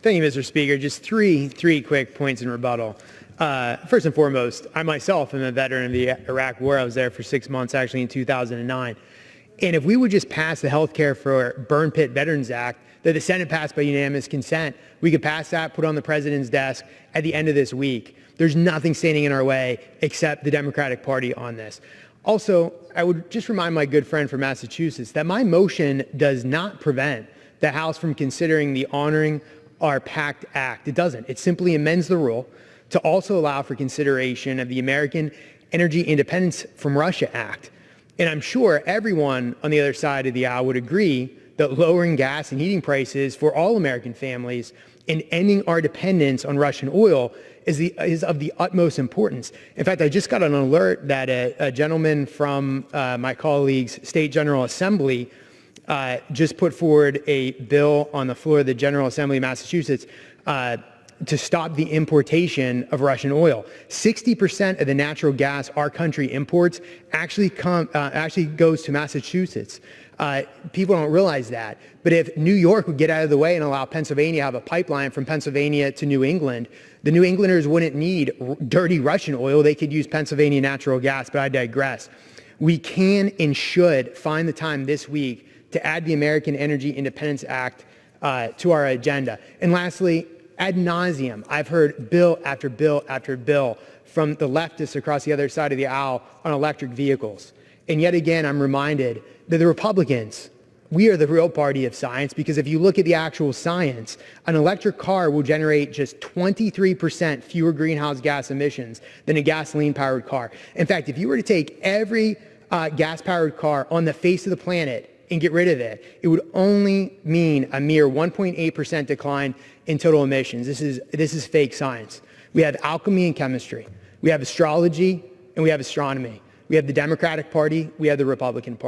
Thank you, Mr. Speaker. Just three quick points in rebuttal. First and foremost, I myself am a veteran of the Iraq War. I was there for 6 months, actually, in 2009. And if we would just pass the Health Care for Burn Pit Veterans Act that the Senate passed by unanimous consent, we could pass that, put it on the president's desk at the end of this week. There's nothing standing in our way except the Democratic Party on this. Also, I would just remind my good friend from Massachusetts that my motion does not prevent the House from considering the Honoring Our Pact Act. It doesn't. It simply amends the rule to also allow for consideration of the American Energy Independence from Russia Act. And I'm sure everyone on the other side of the aisle would agree that lowering gas and heating prices for all American families and ending our dependence on Russian oil is of the utmost importance. In fact, I just got an alert that a gentleman from my colleague's State General Assembly just put forward a bill on the floor of the General Assembly of Massachusetts to stop the importation of Russian oil. 60% of the natural gas our country imports actually goes to Massachusetts. People don't realize that. But if New York would get out of the way and allow Pennsylvania to have a pipeline from Pennsylvania to New England, the New Englanders wouldn't need dirty Russian oil. They could use Pennsylvania natural gas, but I digress. We can and should find the time this week to add the American Energy Independence Act to our agenda. And lastly, ad nauseum, I've heard bill after bill after bill from the leftists across the other side of the aisle on electric vehicles. And yet again, I'm reminded that the Republicans, we are the real party of science, because if you look at the actual science, an electric car will generate just 23% fewer greenhouse gas emissions than a gasoline-powered car. In fact, if you were to take every gas-powered car on the face of the planet and get rid of it, it would only mean a mere 1.8% decline in total emissions. This is fake science. We have alchemy and chemistry. We have astrology and we have astronomy. We have the Democratic Party. We have the Republican Party.